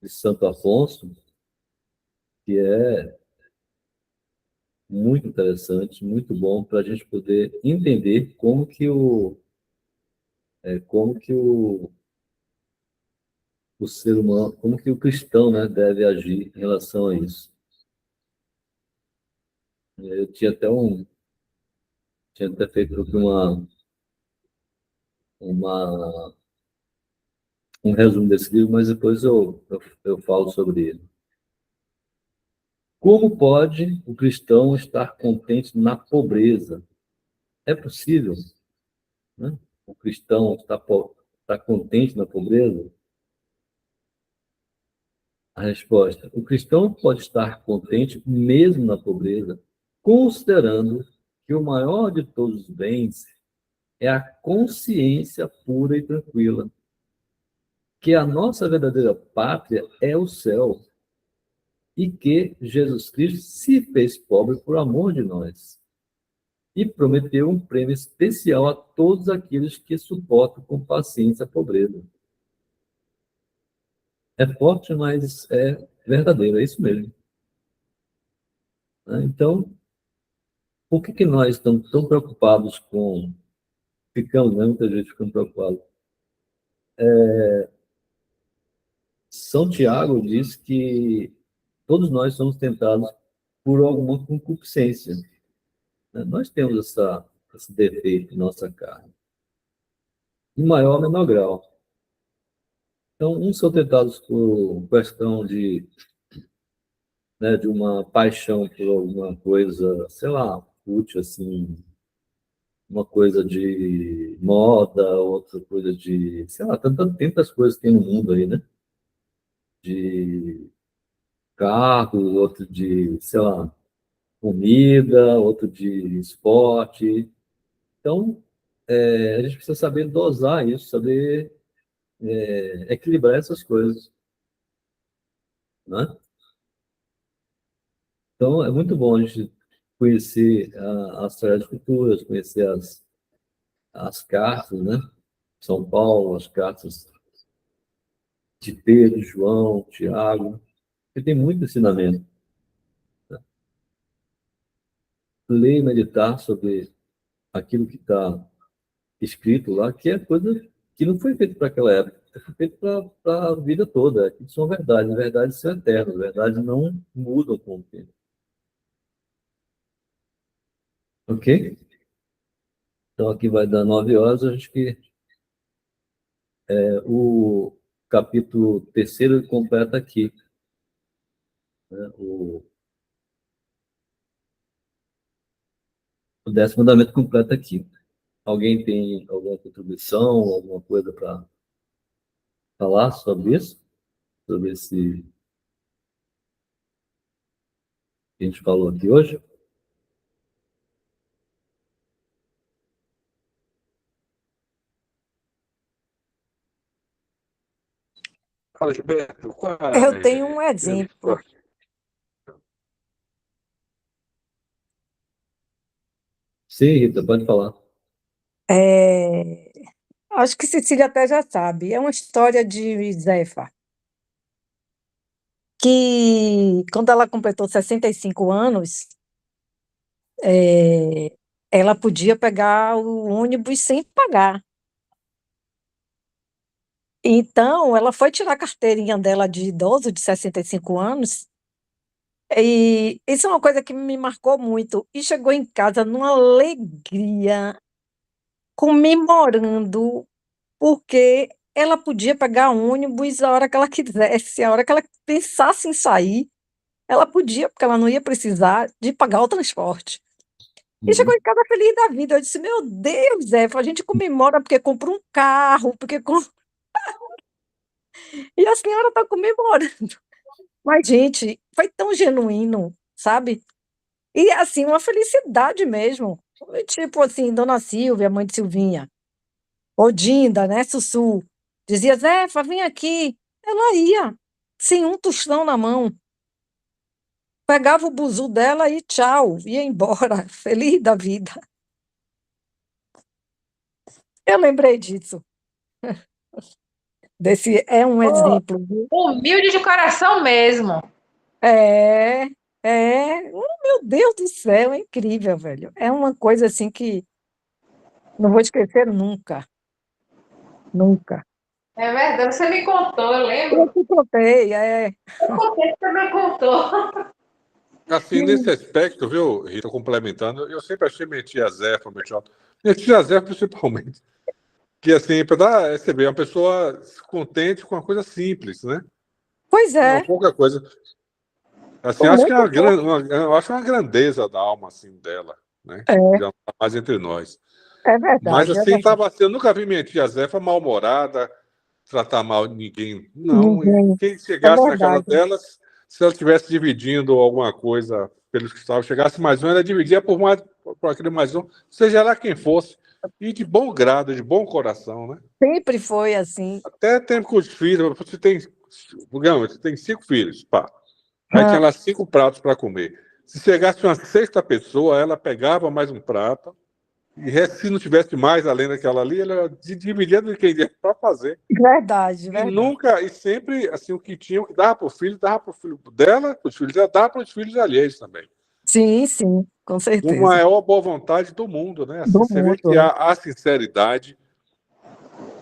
de Santo Afonso, que é muito interessante, muito bom para a gente poder entender como que o ser humano, como que o cristão, né, deve agir em relação a isso. Eu tinha até feito uma, um resumo desse livro, mas depois eu falo sobre ele. Como pode o cristão estar contente na pobreza? É possível, né? O cristão está contente na pobreza? A resposta: o cristão pode estar contente mesmo na pobreza, considerando que o maior de todos os bens é a consciência pura e tranquila, que a nossa verdadeira pátria é o céu e que Jesus Cristo se fez pobre por amor de nós e prometeu um prêmio especial a todos aqueles que suportam com paciência a pobreza. É forte, mas é verdadeiro, é isso mesmo. Então, por que nós estamos tão preocupados ficamos, né? Muita gente ficando preocupada. São Tiago diz que todos nós somos tentados por alguma concupiscência, né? Nós temos esse defeito em nossa carne, em maior ou menor grau. Então, uns são tentados por questão né, de uma paixão por alguma coisa, sei lá, útil, assim, uma coisa de moda, outra coisa de, sei lá, tantas coisas que tem no mundo aí, né? De carro, outro de, sei lá, comida, outro de esporte. Então, a gente precisa saber dosar isso, saber equilibrar essas coisas, né? Então, é muito bom a gente conhecer as sagradas escrituras, conhecer as cartas, né? São Paulo, as cartas de Pedro, João, Tiago, que tem muito ensinamento. Ler e meditar sobre aquilo que está escrito lá, que é coisa que não foi feito para aquela época, foi feito para a vida toda. Aquilo são verdades, verdades são eternas, verdades não mudam com o tempo. Ok? Então aqui vai dar 9 horas, acho que o capítulo 3º completa aqui, né? O 10º mandamento completa aqui. Alguém tem alguma contribuição, alguma coisa para falar sobre isso? Sobre esse que a gente falou aqui hoje? Fala, Gilberto, qual Eu tenho um é a exemplo. história? Sim, Rita, pode falar. É, acho que Cecília até já sabe. É uma história de Zefa, que quando ela completou 65 anos, é, ela podia pegar o ônibus sem pagar. Então, ela foi tirar a carteirinha dela de idoso de 65 anos, e isso é uma coisa que me marcou muito. E chegou em casa numa alegria, comemorando, porque ela podia pegar ônibus a hora que ela quisesse, a hora que ela pensasse em sair, ela podia, porque ela não ia precisar de pagar o transporte. E chegou Uhum. em casa feliz da vida. Eu disse: Meu Deus, Zé, a gente comemora porque comprou um carro, e a senhora está comemorando. Mas, gente, foi tão genuíno, sabe? E, assim, uma felicidade mesmo. Tipo assim, Dona Silvia, mãe de Silvinha, Odinda, né, Sussu, dizia: Zefa, vem aqui. Ela ia, sem um tostão na mão, pegava o buzu dela e tchau, ia embora, feliz da vida. Eu lembrei disso. Desse é um Oh, exemplo, viu? humilde de coração mesmo. É, meu Deus do céu, é incrível, velho. É uma coisa assim que não vou esquecer nunca, nunca. É verdade, você me contou, eu Eu lembro. te contei, Eu contei que você me contou. Assim, nesse aspecto, viu, Rita, complementando, eu sempre achei minha tia Zefa, minha tia Zefa principalmente, que assim, para dar, você vê, uma pessoa contente com uma coisa simples, né? Pois Não, é, pouca coisa. Assim, com acho que é muito pouco. eu acho uma grandeza da alma, assim, dela, né? É, Já não está mais entre nós. é Mas, verdade, é assim, verdade. tava, assim, eu nunca vi minha tia Zefa mal-humorada, tratar mal ninguém. Não, e Ninguém, quem é chegasse na casa verdade. delas, se ela estivesse dividindo alguma coisa pelos que estavam, chegasse mais um, ela dividia por aquele mais um, seja lá quem fosse, e de bom grado, de bom coração, né? Sempre foi assim. Até tempo com os filhos, você tem 5 filhos, pá. Aí tinha Ah, lá 5 pratos para comer. Se chegasse uma sexta pessoa, ela pegava mais um prato, e se não tivesse mais além daquela ali, ela dividia do que ia para fazer. verdade, E verdade. nunca, e sempre, assim, o que tinha, o que dava para o filho dela, para os filhos dela, dava para os filhos alheios também. Sim, sim, com Com a certeza. maior boa vontade do mundo, né? Assim, Do você vê que mundo, há sinceridade,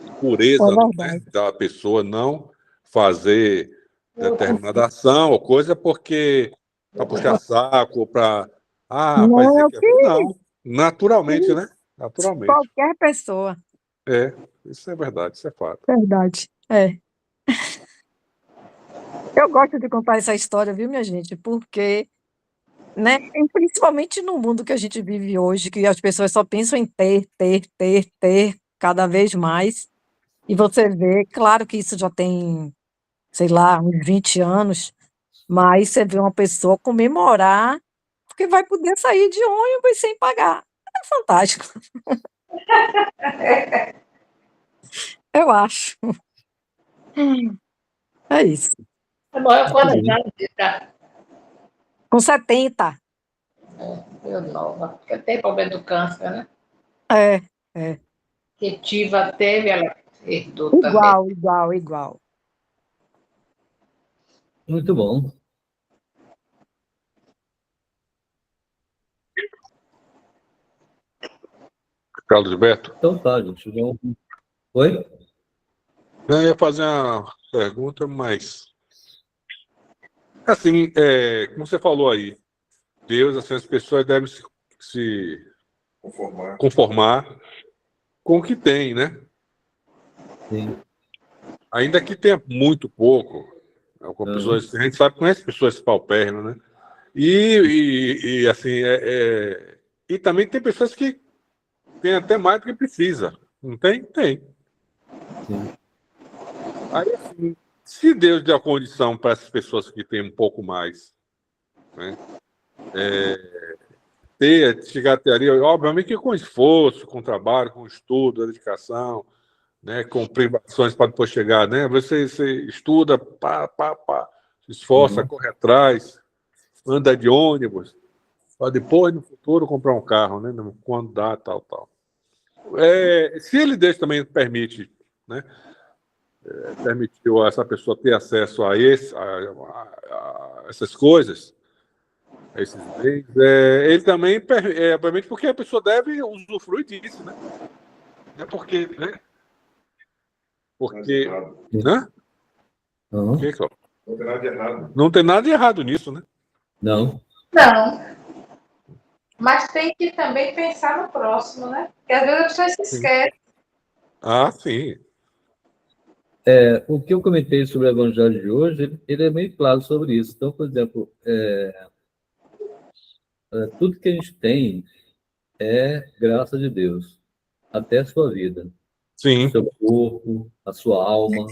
é pureza, né, verdade. da pessoa não fazer determinada ação ou coisa porque para puxar saco, para dizer Não, que é bom. Não, naturalmente, que né? Naturalmente. qualquer pessoa. É, isso é verdade, isso é fato. Verdade. É. Eu gosto de contar essa história, viu, minha gente? Porque, né, e principalmente no mundo que a gente vive hoje, que as pessoas só pensam em ter cada vez mais. E você vê, claro que isso já tem, sei lá, uns 20 anos, mas você vê uma pessoa comemorar porque vai poder sair de ônibus sem pagar. É fantástico, eu acho. É isso. Morreu Muito quantos bom. anos, Rita? Com 70. Eu nova. Porque tem problema do câncer, né? É, é. Que Tiva teve, ela herdou também. Igual, igual, igual. Muito bom. Carlos Alberto, Então tá, gente. Oi? eu ia fazer uma pergunta, mas assim, como você falou aí, Deus, assim, as pessoas devem se conformar com o que tem, né? Sim. Ainda que tenha muito pouco, com Aham. pessoas, a gente sabe, conhece pessoas paupérrimas, né? Assim, e também tem pessoas que têm até mais do que precisa. Não tem? Tem. Sim. Aí, assim, se Deus deu a condição para essas pessoas que têm um pouco mais, né, chegar até ali, obviamente que com esforço, com trabalho, com estudo, dedicação, né, com privações para depois chegar, né? Você estuda, se esforça, corre atrás, anda de ônibus, para depois, no futuro, comprar um carro, né? Quando dá, tal. Se ele Deus também permite, né? Permitiu a essa pessoa ter acesso a essas coisas, a esses bens, ele também permite porque a pessoa deve usufruir disso, né? É porque, né? Porque, né? Não, Que, Cláudio? Não tem nada de errado. Não tem nada de errado nisso, né? não. Não. Mas tem que também pensar no próximo, né? Porque às vezes a pessoa se esquece. Ah, sim. O que eu comentei sobre o Evangelho de hoje, ele é meio claro sobre isso. Então, por exemplo, tudo que a gente tem é graça de Deus, até a sua vida, Sim. seu corpo, a sua alma.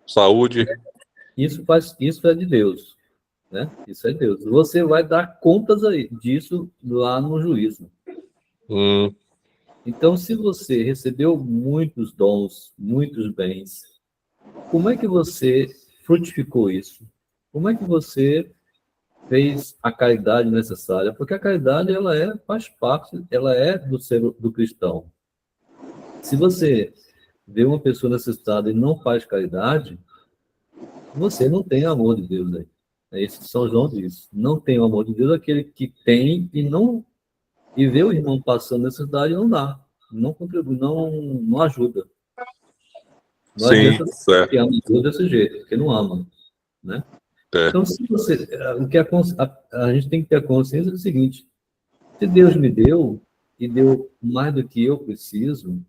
Saúde. Isso é de Deus, né? Isso é de Deus. Você vai dar contas aí disso lá no juízo. Então, se você recebeu muitos dons, muitos bens, como é que você frutificou isso? Como é que você fez a caridade necessária? Porque a caridade faz parte, ela é do ser do cristão. Se você vê uma pessoa necessitada e não faz caridade, você não tem amor de Deus aí. É isso que São João diz. Não tem o amor de Deus aquele que tem e vê o irmão passando necessidade e não dá. Não contribui, não ajuda. Não adianta que ama Deus desse jeito, porque não ama, né? Então, se você, a gente tem que ter a consciência do seguinte: se Deus me deu e deu mais do que eu preciso,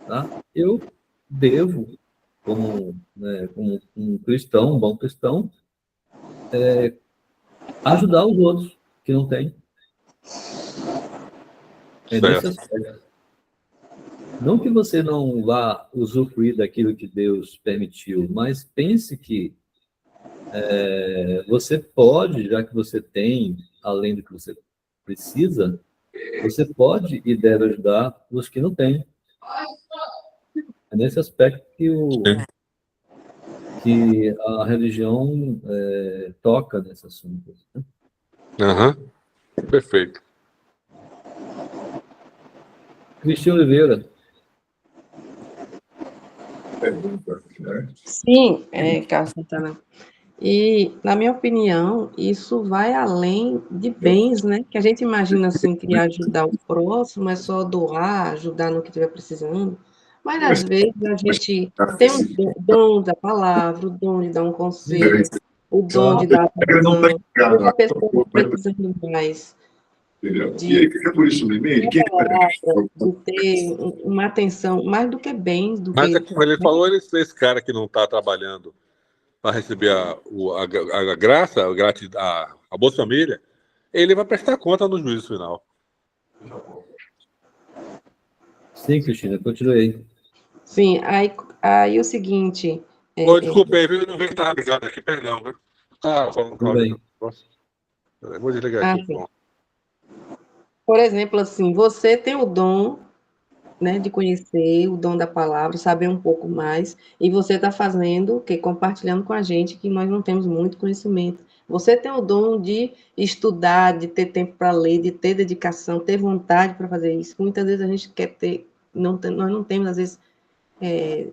tá? Eu devo, como um cristão, um bom cristão, ajudar os outros que não têm. Nesse aspecto. Não que você não vá usufruir daquilo que Deus permitiu, mas pense que você pode, já que você tem, além do que você precisa, você pode e deve ajudar os que não têm. É nesse aspecto que a religião toca nesse assunto. Né? Perfeito. Cristian Oliveira. Sim, Carlos Santana. E, na minha opinião, isso vai além de bens, né? Que a gente imagina, assim, que ajudar o próximo é só doar, ajudar no que estiver precisando. Mas, às vezes, a gente tem o dom da palavra, o dom de dar um conselho, o dom de dar atenção, a pessoa está precisando mais. E aí, fica por isso no e-mail? De ter uma atenção, mais do que bens, do Mas que... é como ele falou, esse cara que não está trabalhando para receber a graça, a Bolsa Família, ele vai prestar conta no juízo final. Sim, Cristina, continuei. Sim, aí o seguinte... Desculpe aí, viu? Eu não vi que estava ligado aqui, perdão. Viu? Falando com a... Vou desligar aqui. Sim. Por exemplo, assim, você tem o dom, né, de conhecer, o dom da palavra, saber um pouco mais, e você está fazendo o quê? Compartilhando com a gente que nós não temos muito conhecimento. Você tem o dom de estudar, de ter tempo para ler, de ter dedicação, ter vontade para fazer isso. Muitas vezes a gente quer ter, nós não temos, às vezes,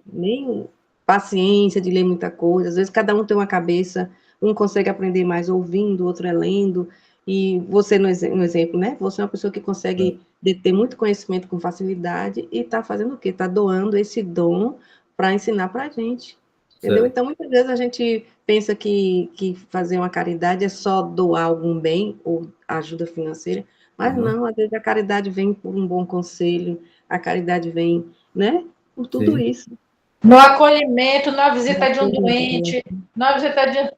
nem paciência de ler muita coisa, às vezes cada um tem uma cabeça, um consegue aprender mais ouvindo, o outro é lendo, e você, no exemplo, né? Você é uma pessoa que consegue ter muito conhecimento com facilidade e está fazendo o quê? Está doando esse dom para ensinar para a gente, entendeu? Então, muitas vezes a gente pensa que fazer uma caridade é só doar algum bem ou ajuda financeira, mas não, às vezes a caridade vem por um bom conselho, a caridade vem, né? Por tudo isso. No acolhimento, na visita de um doente, na visita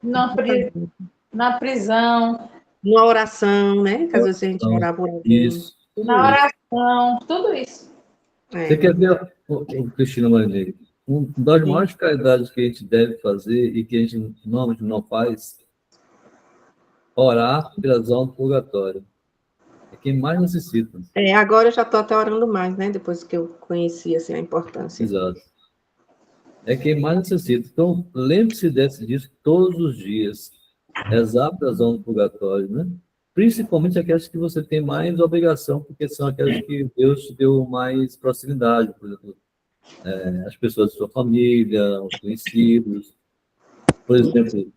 na prisão. Na oração, né? Que às vezes a gente orar por alguém. Na oração, tudo isso. Você quer ver, Cristina Marinei, Uma das Sim. maiores caridades que a gente deve fazer e que a gente normalmente não faz, orar pelas almas do purgatório. É quem mais necessita. Agora eu já estou até orando mais, né? Depois que eu conheci assim, a importância. Exato. É quem mais necessita. Então, lembre-se disso todos os dias. Rezar pelas almas do purgatório, né? Principalmente aquelas que você tem mais obrigação, porque são aquelas que Deus te deu mais proximidade, por exemplo, as pessoas da sua família, os conhecidos. Por exemplo,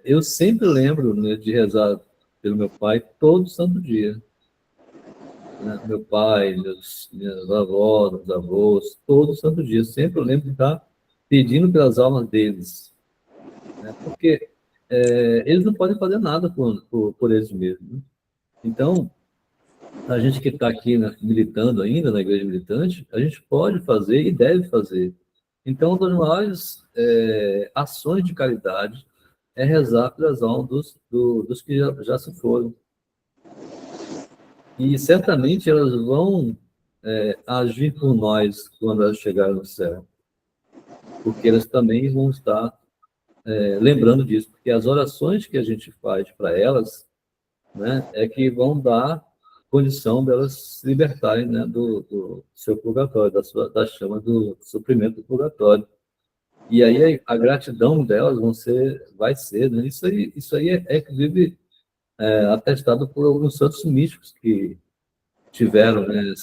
eu sempre lembro, né, de rezar pelo meu pai todo santo dia. Né? Meu pai, minhas avós, meus avós, todo santo dia. Sempre lembro de estar pedindo pelas almas deles. Né? Porque eles não podem fazer nada por eles mesmos. Né? Então, a gente que está aqui, né, militando ainda na igreja militante, a gente pode fazer e deve fazer. Então, uma das maiores ações de caridade é rezar pelas almas dos que já se foram. E certamente elas vão agir por nós quando elas chegarem no céu. Porque elas também vão estar lembrando disso. Porque as orações que a gente faz para elas, né, é que vão dar condição delas se libertarem, né, do seu purgatório, da chama do sofrimento do purgatório. E aí a gratidão delas vai ser, né? Isso aí é inclusive atestado por alguns santos místicos que tiveram, né,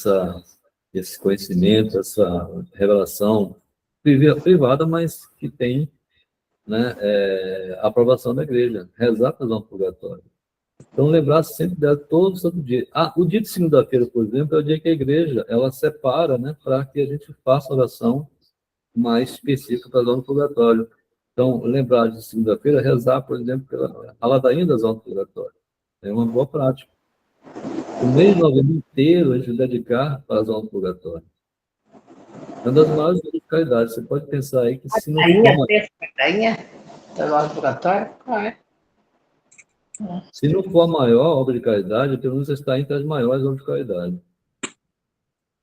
esse conhecimento, essa revelação privada, mas que tem, né, a aprovação da igreja, rezar para o purgatório. Então, lembrar sempre dela todo santo dia. O dia de segunda-feira, por exemplo, é o dia que a igreja ela separa, né, para que a gente faça oração mais específica para as almas do purgatório. Então, lembrar de segunda-feira, rezar, por exemplo, pela a ladainha das almas do purgatório. É uma boa prática. O mês de novembro inteiro a gente dedicar para as almas do purgatório. É uma das maiores caridades. Você pode pensar aí que se não for Ladainha do purgatório? se não for a maior obra de caridade, pelo menos está entre as maiores obras de caridade.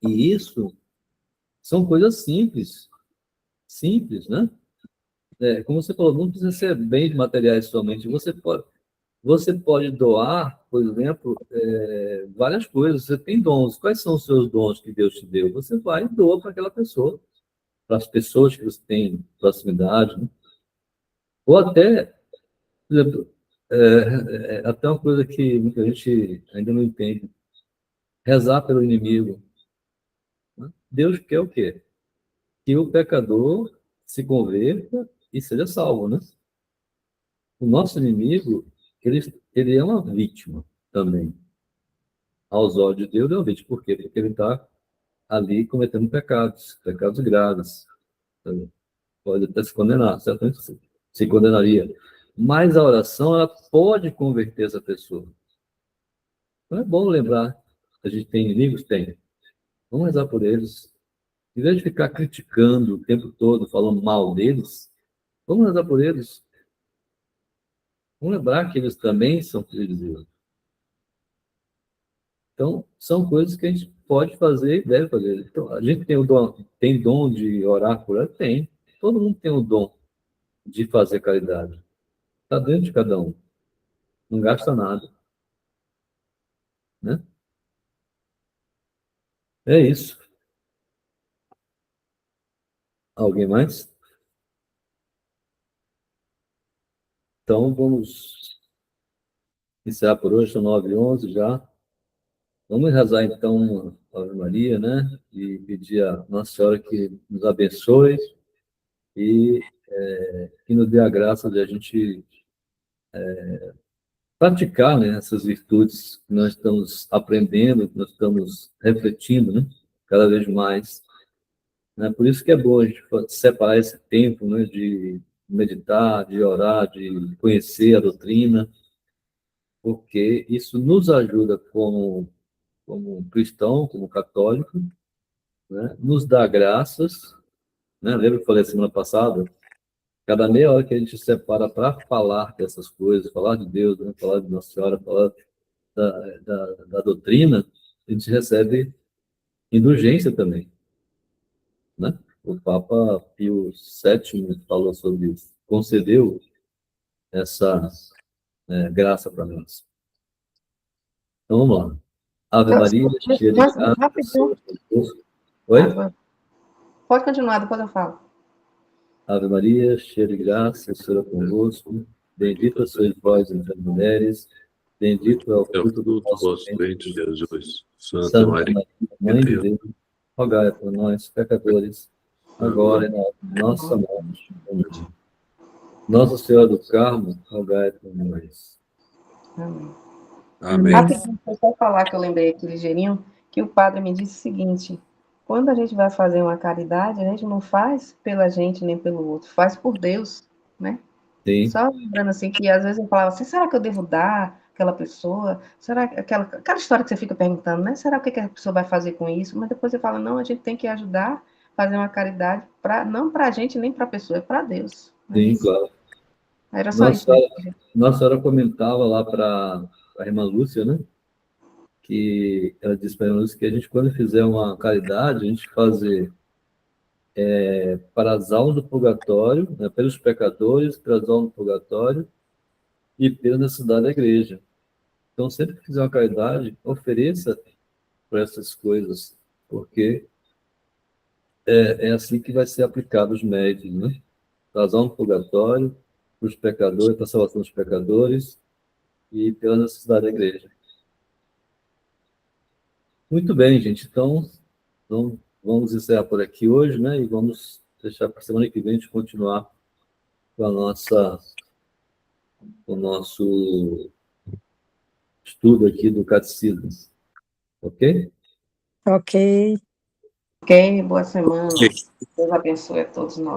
E isso são coisas simples. Simples, né? Como você falou, não precisa ser bens materiais somente. Você pode doar, por exemplo, várias coisas. Você tem dons. Quais são os seus dons que Deus te deu? Você vai e doa para aquela pessoa, para as pessoas que você tem proximidade. Né? Ou até, por exemplo, até uma coisa que muita gente ainda não entende. Rezar pelo inimigo. Né? Deus quer o quê? Que o pecador se converta e seja salvo, né? O nosso inimigo, ele é uma vítima também. Aos olhos de Deus, ele é uma vítima. Por quê? Porque ele está ali cometendo pecados graves. Pode até se condenar, certamente se condenaria. Mas a oração, ela pode converter essa pessoa. Então é bom lembrar que a gente tem inimigos? Tem. Vamos rezar por eles. Em vez de ficar criticando o tempo todo, falando mal deles, vamos rezar por eles. Vamos lembrar que eles também são filhos de Deus. Então, são coisas que a gente pode fazer e deve fazer. Então, a gente tem dom de orar por ela? Tem. Todo mundo tem o dom de fazer caridade. Está dentro de cada um. Não gasta nada. Né? É isso. Alguém mais? Então, vamos encerrar por hoje, são 9h11 já. Vamos rezar, então, a Ave Maria, né? E pedir a Nossa Senhora que nos abençoe e que nos dê a graça de a gente praticar, né, essas virtudes que nós estamos aprendendo, que nós estamos refletindo, né? Cada vez mais. Né? Por isso que é bom a gente separar esse tempo, né, de meditar, de orar, de conhecer a doutrina, porque isso nos ajuda como cristão, como católico, né? Nos dá graças, né? Lembra que eu falei semana passada? Cada meia hora que a gente separa para falar dessas coisas, falar de Deus, né? Falar de Nossa Senhora, falar da doutrina, a gente recebe indulgência também, né? o Papa Pio VII falou sobre isso, concedeu essa graça para nós. Então, vamos lá. Ave Maria, cheia de Mas, graça, o rapidinho. Senhor é convosco. Oi? Pode continuar, depois eu falo. Ave Maria, cheia de graça, o Senhor é convosco. Bendita sois vós entre as mulheres, bendito é o É o fruto do fruto do vosso vosso ventre, ventre, Jesus. Santa Santa Maria, Maria, Mãe de Deus, rogai por nós, pecadores, agora e na hora de nossa morte. Amém. Nossa Senhora do Carmo, rogai por nós. Amém. amém. Rapidinho, deixa eu só falar que eu lembrei aqui ligeirinho, que o padre me disse o seguinte: quando a gente vai fazer uma caridade, a gente não faz pela gente nem pelo outro, faz por Deus, né? Sim, Só lembrando assim que às vezes eu falava assim, será que eu devo dar aquela pessoa? Será que aquela história que você fica perguntando, né? Será o que a pessoa vai fazer com isso? Mas depois você fala, não, a gente tem que ajudar, fazer uma caridade não para a gente nem para a pessoa, é para Deus. É sim, isso. claro. Era só isso. Nossa Senhora comentava lá para a irmã Lúcia, né? Que ela disse para a irmã Lúcia que a gente, quando fizer uma caridade, a gente fazer para as almas do purgatório, né, pelos pecadores, pelas almas do purgatório e pela necessidade da igreja. Então, sempre que fizer uma caridade, ofereça para essas coisas, porque é assim que vai ser aplicado os méritos, né? Para as almas do purgatório, para os pecadores, para a salvação dos pecadores e pela necessidade da igreja. Muito bem, gente. Então, vamos encerrar por aqui hoje, né? E vamos deixar para a semana que vem a gente continuar com o nosso estudo aqui do catecismo. Ok? Ok. Ok, boa semana. Deus abençoe a todos nós.